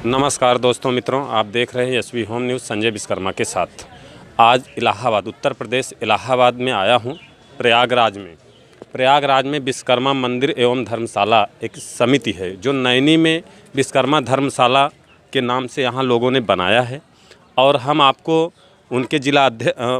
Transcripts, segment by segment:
नमस्कार दोस्तों मित्रों, आप देख रहे हैं SB home news Sanjay Vishwakarma के साथ। आज इलाहाबाद उत्तर प्रदेश इलाहाबाद में आया हूं। प्रयागराज में विश्वकर्मा मंदिर एवं धर्मशाला एक समिति है जो नैनी में विश्वकर्मा धर्मशाला के नाम से यहाँ लोगों ने बनाया है। और हम आपको उनके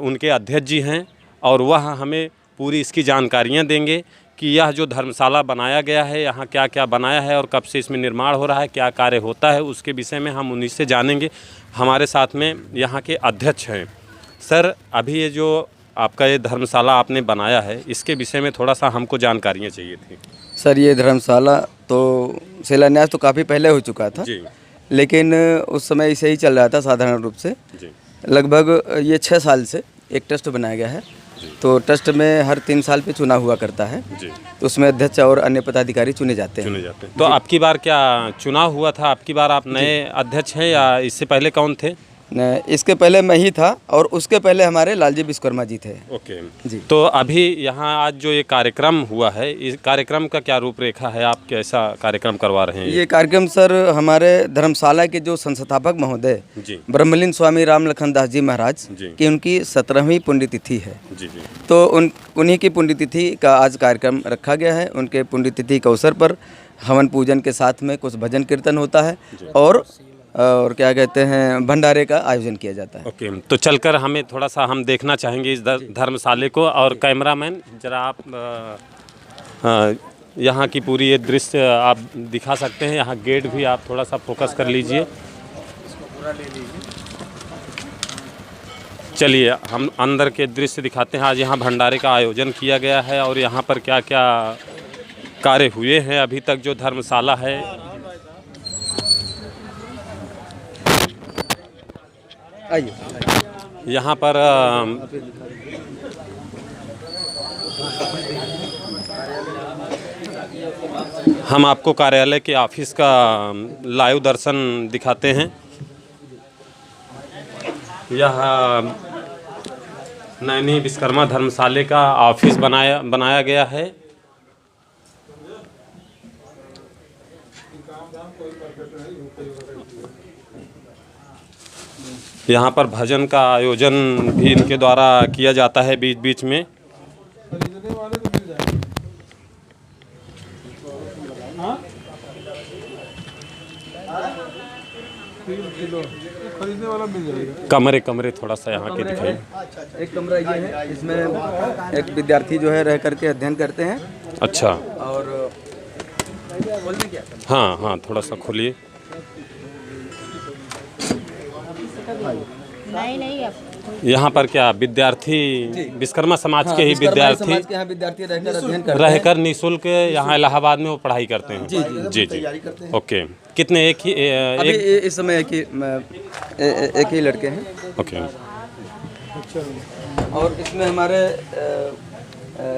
उनके अध्यक्ष जी हैं और वह हमें पूरी इसकी जानकारियाँ देंगे कि यह जो धर्मशाला बनाया गया है यहाँ क्या क्या बनाया है और कब से इसमें निर्माण हो रहा है, क्या कार्य होता है, उसके विषय में हम उन्हीं से जानेंगे। हमारे साथ में यहाँ के अध्यक्ष हैं। सर, अभी ये जो आपका ये धर्मशाला आपने बनाया है, इसके विषय में थोड़ा सा हमको जानकारियाँ चाहिए थी। सर, ये धर्मशाला तो शिलान्यास तो काफ़ी पहले हो चुका था जी, लेकिन उस समय ऐसे ही चल रहा था साधारण रूप से जी। लगभग ये 6 साल से एक ट्रस्ट बनाया गया है। तो ट्रस्ट में हर 3 साल पे चुनाव हुआ करता है जी। तो उसमें अध्यक्ष और अन्य पदाधिकारी चुने जाते हैं। तो आपकी बार क्या चुनाव हुआ था? आपकी बार आप नए अध्यक्ष हैं या इससे पहले कौन थे? इसके पहले मैं ही था और उसके पहले हमारे लालजी विश्वकर्मा जी थे। ओके जी। तो अभी यहाँ आज जो ये कार्यक्रम हुआ है, इस कार्यक्रम का क्या रूपरेखा है? आप कैसा कार्यक्रम करवा रहे हैं? ये कार्यक्रम सर हमारे धर्मशाला के जो संस्थापक महोदय ब्रह्मलीन स्वामी राम लखन दास जी महाराज की उनकी 17वीं पुण्यतिथि है जी। तो उन्हीं की पुण्यतिथि का आज कार्यक्रम रखा गया है। उनके पुण्यतिथि के अवसर पर हवन पूजन के साथ में कुछ भजन कीर्तन होता है और क्या कहते हैं भंडारे का आयोजन किया जाता है। ओके, तो चलकर हमें थोड़ा सा हम देखना चाहेंगे इस धर्मशाले को। और कैमरामैन जरा आप यहाँ की पूरी ये दृश्य आप दिखा सकते हैं। यहाँ गेट भी आप थोड़ा सा फोकस कर लीजिए। चलिए हम अंदर के दृश्य दिखाते हैं। आज यहाँ भंडारे का आयोजन किया गया है और यहाँ पर क्या क्या कार्य हुए हैं अभी तक जो धर्मशाला है। यहाँ पर हम आपको कार्यालय के ऑफिस का लाइव दर्शन दिखाते हैं। यह नैनी विश्वकर्मा धर्मशाले का ऑफिस बनाया गया है। यहाँ पर भजन का आयोजन भी इनके द्वारा किया जाता है बीच बीच में। कमरे थोड़ा सा यहाँ के दिखाइए। एक कमरा ये है, इसमें एक विद्यार्थी जो है रह करके अध्ययन करते हैं। अच्छा। और हाँ, थोड़ा सा खोलिए। नहीं यहाँ पर क्या विद्यार्थी विश्वकर्मा समाज के ही विद्यार्थी रहकर निःशुल्क यहाँ इलाहाबाद में वो पढ़ाई करते हैं? जी। ओके, कितने? एक ही इस समय एक ही लड़के हैं। ओके। और इसमें हमारे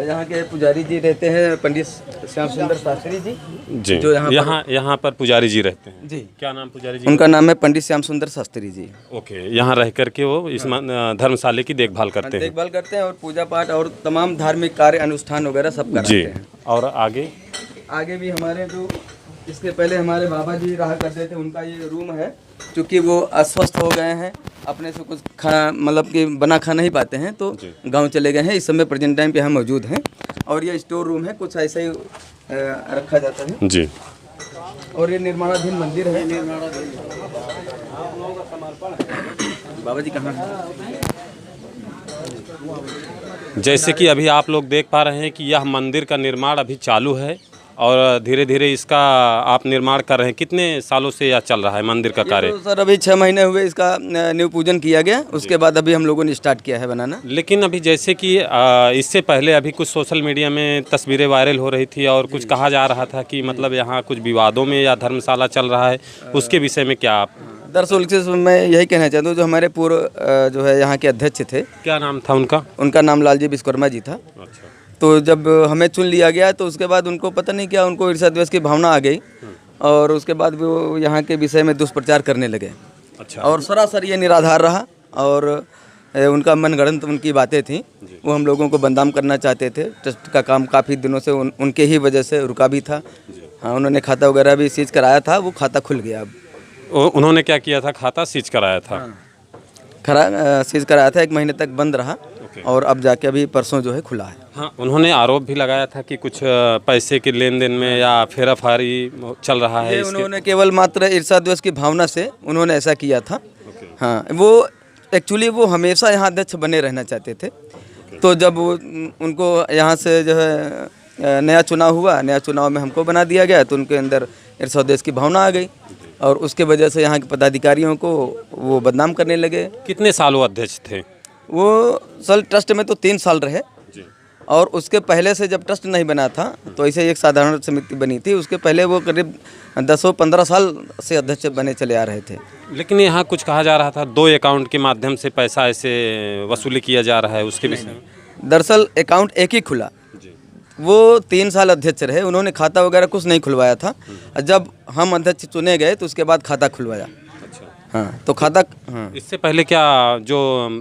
यहाँ के पुजारी जी रहते हैं, पंडित श्याम सुंदर शास्त्री जी जो यहाँ पर पुजारी जी रहते हैं जी। क्या नाम पुजारी जी? उनका नाम है पंडित श्याम सुंदर शास्त्री जी। ओके, यहाँ रह करके वो इस धर्मशाले की देखभाल करते हैं और पूजा पाठ और तमाम धार्मिक कार्य अनुष्ठान वगैरह सब कराते हैं। और आगे भी हमारे जो इसके पहले हमारे बाबा जी रहा करते थे, उनका ये रूम है। क्योंकि वो अस्वस्थ हो गए हैं, अपने से कुछ खाना मतलब कि बना खा नहीं पाते हैं, तो गांव चले गए हैं। इस समय प्रेजेंट टाइम पे हम मौजूद हैं। और ये स्टोर रूम है, कुछ ऐसे ही रखा जाता है जी। और ये निर्माणाधीन मंदिर है। बाबा जी कहाँ हैं? जैसे कि अभी आप लोग देख पा रहे हैं कि यह मंदिर का निर्माण अभी चालू है और धीरे धीरे इसका आप निर्माण कर रहे हैं। कितने सालों से यह चल रहा है मंदिर का कार्य? तो सर अभी 6 महीने हुए इसका नींव पूजन किया गया, उसके बाद अभी हम लोगों ने स्टार्ट किया है बनाना। लेकिन अभी जैसे कि इससे पहले अभी कुछ सोशल मीडिया में तस्वीरें वायरल हो रही थी और कुछ कहा जा रहा था कि मतलब यहाँ कुछ विवादों में या धर्मशाला चल रहा है, उसके विषय में क्या आप? दरअसल मैं यही कहना चाहता हूँ, जो हमारे पूर्व जो है यहाँ के अध्यक्ष थे, क्या नाम था उनका? उनका नाम लालजी विश्वकर्मा जी था। अच्छा। तो जब हमें चुन लिया गया तो उसके बाद उनको पता नहीं क्या, उनको ईर्ष्या द्वेष की भावना आ गई और उसके बाद वो यहाँ के विषय में दुष्प्रचार करने लगे। अच्छा। और सरासर ये निराधार रहा और उनका मनगढ़ंत उनकी बातें थी, वो हम लोगों को बदनाम करना चाहते थे। ट्रस्ट का काम काफ़ी दिनों से उनके ही वजह से रुका भी था। हाँ, उन्होंने खाता वगैरह भी सीज कराया था, वो खाता खुल गया अब। उन्होंने क्या किया था, खाता सीज कराया था? सीज कराया था, 1 महीने तक बंद रहा और अब जाके अभी परसों जो है खुला है। हाँ, उन्होंने आरोप भी लगाया था कि कुछ पैसे के लेन देन में या फेराफारी चल रहा है। उन्होंने केवल मात्र ईर्ष्या द्वेष की भावना से उन्होंने ऐसा किया था। हाँ, वो एक्चुअली वो हमेशा यहाँ अध्यक्ष बने रहना चाहते थे। तो जब उनको यहाँ से जो है नया चुनाव हुआ, नया चुनाव में हमको बना दिया गया, तो उनके अंदर ईर्ष्या द्वेष की भावना आ गई और उसके वजह से यहाँ के पदाधिकारियों को वो बदनाम करने लगे। कितने साल वो अध्यक्ष थे? वो सल ट्रस्ट में तो 3 साल रहे और उसके पहले से जब ट्रस्ट नहीं बना था तो ऐसे एक साधारण समिति बनी थी, उसके पहले वो करीब 10-15 साल से अध्यक्ष बने चले आ रहे थे। लेकिन यहाँ कुछ कहा जा रहा था 2 अकाउंट के माध्यम से पैसा ऐसे वसूली किया जा रहा है, उसके विषय में? दरअसल अकाउंट एक ही खुला, वो 3 साल अध्यक्ष रहे, उन्होंने खाता वगैरह कुछ नहीं खुलवाया था। जब हम अध्यक्ष चुने गए तो उसके बाद खाता खुलवाया। हाँ, तो खाता हाँ। इससे पहले क्या जो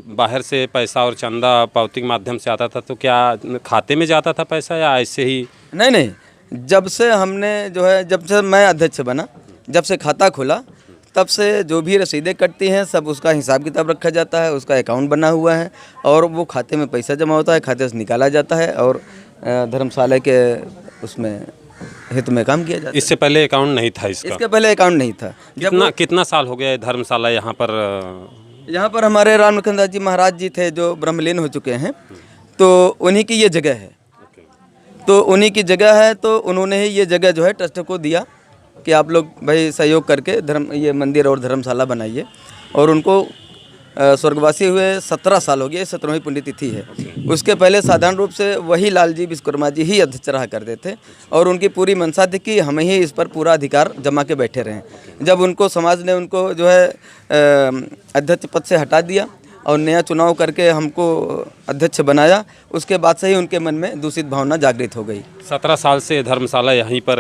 बाहर से पैसा और चंदा पावती के माध्यम से आता था, तो क्या खाते में जाता था पैसा या ऐसे ही? नहीं, जब से हमने जो है, जब से मैं अध्यक्ष बना, जब से खाता खुला, तब से जो भी रसीदें कटती हैं सब उसका हिसाब किताब रखा जाता है, उसका अकाउंट बना हुआ है और वो खाते में पैसा जमा होता है, खाते से निकाला जाता है और धर्मशाला के उसमें हित में काम किया जाता है। इससे पहले अकाउंट नहीं था इसका? इसके पहले अकाउंट नहीं था। कितना साल हो गया है धर्मशाला यहाँ पर? यहाँ पर हमारे राम लखन दास जी महाराज जी थे जो ब्रह्मलीन हो चुके हैं, तो उन्हीं की ये जगह है। तो उन्हीं की जगह है, तो उन्होंने ही ये जगह जो है ट्रस्ट को दिया कि आप लोग भाई सहयोग करके ये मंदिर और धर्मशाला बनाइए। और उनको स्वर्गवासी हुए 17 साल हो गए, 17वीं पुण्यतिथि है। उसके पहले साधारण रूप से वही लाल जी विश्वकर्मा जी ही अध्यक्ष रहा करते थे और उनकी पूरी मंशा थी कि हमें ही इस पर पूरा अधिकार जमा के बैठे रहें। जब उनको समाज ने उनको जो है अध्यक्ष पद से हटा दिया और नया चुनाव करके हमको अध्यक्ष बनाया, उसके बाद से ही उनके मन में दूषित भावना जागृत हो गई। 17 साल से धर्मशाला यहीं पर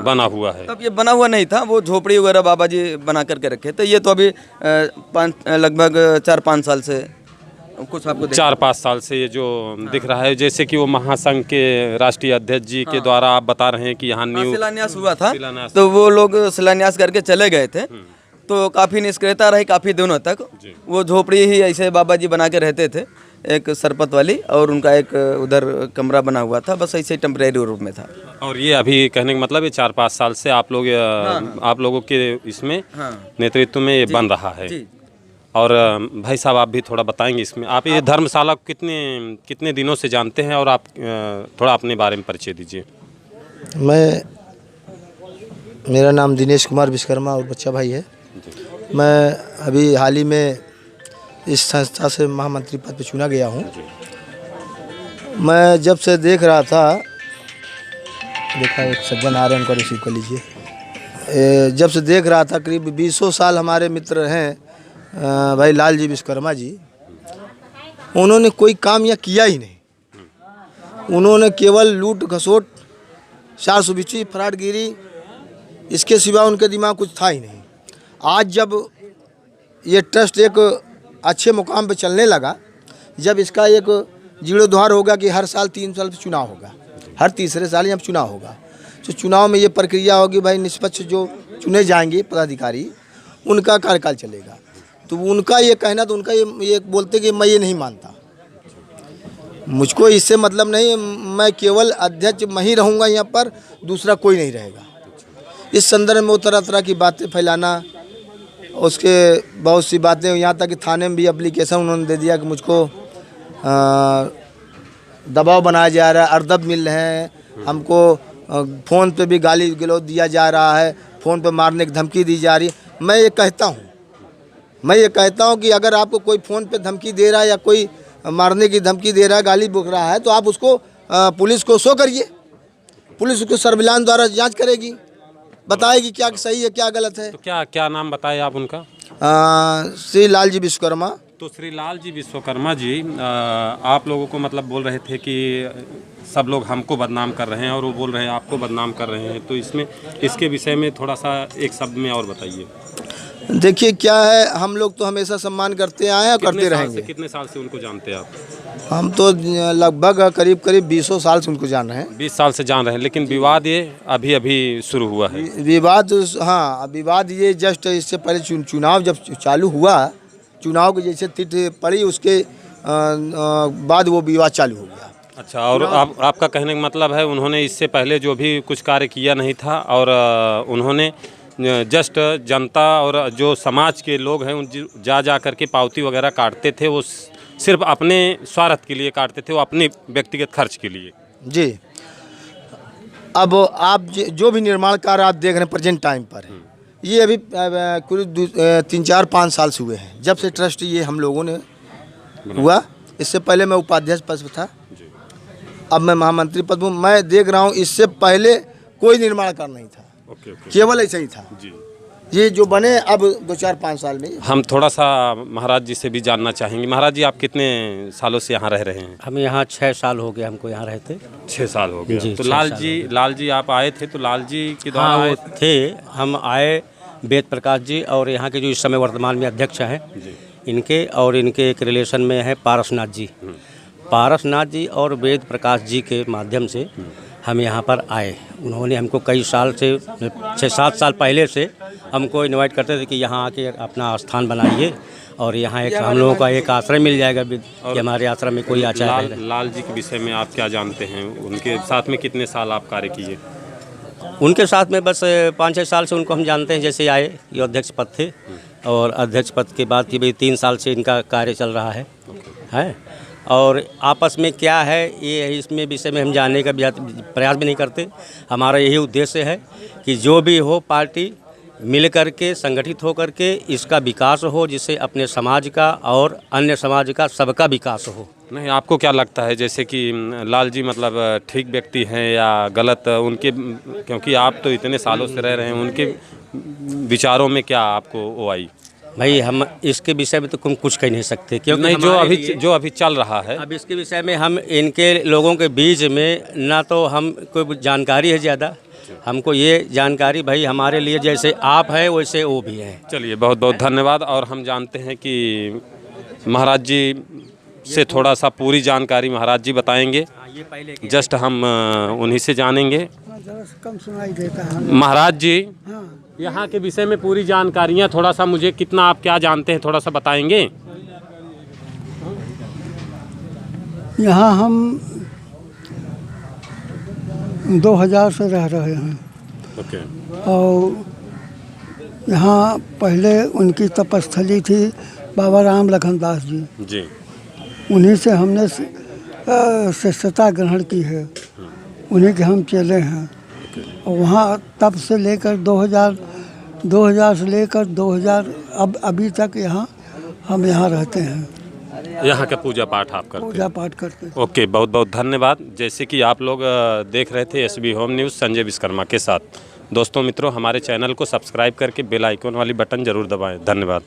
बना हुआ है। तब ये बना हुआ नहीं था, वो झोपड़ी वगैरह बाबा जी बना करके रखे थे। ये तो अभी लगभग 4-5 साल से कुछ आपको 4-5 साल से ये जो दिख रहा है, जैसे कि वो महासंघ के राष्ट्रीय अध्यक्ष जी के द्वारा आप बता रहे हैं कि यहाँ शिलान्यास हुआ था, तो वो लोग शिलान्यास करके चले गए थे। तो काफ़ी निष्क्रियता रही काफ़ी दिनों तक। वो झोपड़ी ही ऐसे बाबा जी बना के रहते थे, एक सरपत वाली, और उनका एक उधर कमरा बना हुआ था, बस ऐसे टेम्परेरी रूप में था। और ये अभी कहने का मतलब ये 4-5 साल से आप लोग आप लोगों के इसमें नेतृत्व में ये बन रहा है। और भाई साहब आप भी थोड़ा बताएंगे इसमें, आप ये धर्मशाला को कितने दिनों से जानते हैं और आप थोड़ा अपने बारे में परिचय दीजिए। मेरा नाम दिनेश कुमार विश्वकर्मा और बच्चा भाई है। मैं अभी हाल ही में इस संस्था से महामंत्री पद पर चुना गया हूँ। मैं जब से देख रहा था, देखा एक सज्जन आ रहे हैं, उनका रिसीव कर लीजिए। जब से देख रहा था, करीब 20 साल हमारे मित्र हैं भाई लाल जी विश्वकर्मा जी, उन्होंने कोई काम यह किया ही नहीं। उन्होंने केवल लूट घसोट, 420 फराडगिरी, इसके सिवा उनके दिमाग कुछ था ही नहीं। आज जब ये ट्रस्ट एक अच्छे मुकाम पे चलने लगा, जब इसका एक जीर्णोद्धार होगा कि हर साल 3 साल पे चुनाव होगा, हर तीसरे साल यहाँ चुनाव होगा, तो चुनाव में ये प्रक्रिया होगी भाई, निष्पक्ष जो चुने जाएंगे पदाधिकारी, उनका कार्यकाल चलेगा। तो उनका ये कहना, तो उनका ये बोलते कि मैं ये नहीं मानता, मुझको इससे मतलब नहीं, मैं केवल अध्यक्ष मैं ही रहूँगा यहाँ पर, दूसरा कोई नहीं रहेगा। इस संदर्भ में वो तरह तरह की बातें फैलाना, उसके बहुत सी बातें, यहाँ तक कि थाने में भी एप्लीकेशन उन्होंने दे दिया कि मुझको दबाव बनाया जा रहा है, अर्दब मिल रहे हैं, हमको फ़ोन पे भी गाली गलौज दिया जा रहा है, फ़ोन पे मारने की धमकी दी जा रही है। मैं ये कहता हूँ कि अगर आपको कोई फ़ोन पे धमकी दे रहा है या कोई मारने की धमकी दे रहा है, गाली बक रहा है, तो आप उसको पुलिस को शो करिए, पुलिस उसको सर्विलांस द्वारा जाँच करेगी, बताएगी क्या सही है क्या गलत है। तो क्या नाम बताए आप उनका? श्री लाल जी विश्वकर्मा। तो श्री लाल जी विश्वकर्मा जी, आप लोगों को मतलब बोल रहे थे कि सब लोग हमको बदनाम कर रहे हैं और वो बोल रहे हैं आपको बदनाम कर रहे हैं, तो इसके विषय में थोड़ा सा एक शब्द में और बताइए। देखिए क्या है, हम लोग तो हमेशा सम्मान करते आए हैं, करते रहेंगे। कितने साल से उनको जानते हैं आप? हम तो लगभग करीब करीब 20 साल से उनको जान रहे हैं। 20 साल से जान रहे हैं, लेकिन विवाद ये अभी अभी शुरू हुआ है। विवाद, हाँ, विवाद ये जस्ट इससे पहले चुनाव जब चालू हुआ, चुनाव की जैसे तिथि पड़ी उसके बाद वो विवाद चालू हो गया। अच्छा, और आपका कहने का मतलब है उन्होंने इससे पहले जो भी कुछ कार्य किया नहीं था और उन्होंने जस्ट जनता और जो समाज के लोग हैं उन जा करके पावती वगैरह काटते थे, वो सिर्फ अपने स्वार्थ के लिए काटते थे, वो अपने व्यक्तिगत खर्च के लिए। जी, अब आप जो भी निर्माण कार्य आप देख रहे हैं प्रेजेंट टाइम पर, ये अभी कुछ 3-4-5 साल से हुए हैं जब से ट्रस्ट ये हम लोगों ने हुआ। इससे पहले मैं उपाध्यक्ष पद पर था, अब मैं महामंत्री पद हूँ। मैं देख रहा हूँ इससे पहले कोई निर्माण कार्य नहीं था, केवल ऐसा ही था जी। ये जो बने अब 2-4-5 साल में। हम थोड़ा सा महाराज जी से भी जानना चाहेंगे। महाराज जी, आप कितने सालों से यहाँ रह रहे हैं? हम यहाँ 6 साल हो गए हमको यहाँ रहते। 6 साल हो गए। तो लाल जी आप आए थे, तो लाल जी के द्वारा हाँ, आए थे। हम आए, वेद प्रकाश जी और यहाँ के जो इस समय वर्तमान में अध्यक्ष हैं इनके, और इनके एक रिलेशन में है पारसनाथ जी। पारसनाथ जी और वेद प्रकाश जी के माध्यम से हम यहाँ पर आए। उन्होंने हमको कई साल से 6-7 साल पहले से हमको इनवाइट करते थे कि यहाँ आके अपना स्थान बनाइए और यहाँ एक हम लोगों का एक आश्रय मिल जाएगा कि हमारे आश्रम में कोई आचार्य। लाल जी के विषय में आप क्या जानते हैं? उनके साथ में कितने साल आप कार्य किए? उनके साथ में बस 5-6 साल से उनको हम जानते हैं। जैसे आए ये अध्यक्ष पद थे और अध्यक्ष पद के बाद की भी 3 साल से इनका कार्य चल रहा है। और आपस में क्या है ये इसमें विषय में हम जानने का प्रयास भी नहीं करते। हमारा यही उद्देश्य है कि जो भी हो पार्टी मिल करके संगठित हो करके इसका विकास हो, जिससे अपने समाज का और अन्य समाज का सबका विकास हो। नहीं, आपको क्या लगता है जैसे कि लाल जी मतलब ठीक व्यक्ति हैं या गलत उनके, क्योंकि आप तो इतने सालों से रह रहे हैं, उनके विचारों में क्या आपको वो आई? भाई हम इसके विषय में तो कुछ कह नहीं सकते, क्योंकि नहीं, जो अभी चल रहा है अब इसके विषय में हम इनके लोगों के बीच में ना तो हम कोई जानकारी है ज़्यादा। हमको ये जानकारी भाई हमारे लिए जैसे आप हैं वैसे वो भी हैं। चलिए, बहुत बहुत धन्यवाद। और हम जानते हैं कि महाराज जी से थोड़ा सा पूरी जानकारी महाराज जी बताएंगे। जस्ट हम उन्हीं से जानेंगे। कम सुनाई देता है महाराज जी, यहाँ के विषय में पूरी जानकारियाँ थोड़ा सा मुझे कितना आप क्या जानते हैं थोड़ा सा बताएंगे? यहाँ हम 2000 से रह रहे हैं। ओके। और यहाँ पहले उनकी तपस्थली थी बाबा राम लखनदास जी। उन्हीं से हमने शिष्यता ग्रहण की है, उन्हीं के हम चेले हैं। और वहाँ तब से लेकर 2000 से लेकर 2000 अब अभी तक हम यहाँ रहते हैं। यहाँ का पूजा पाठ आप करते हैं? पूजा पाठ करते हैं। ओके, बहुत बहुत धन्यवाद। जैसे कि आप लोग देख रहे थे SB home news Sanjay Vishwakarma के साथ। दोस्तों मित्रों, हमारे चैनल को सब्सक्राइब करके बेल आइकन वाली बटन ज़रूर दबाएं। धन्यवाद।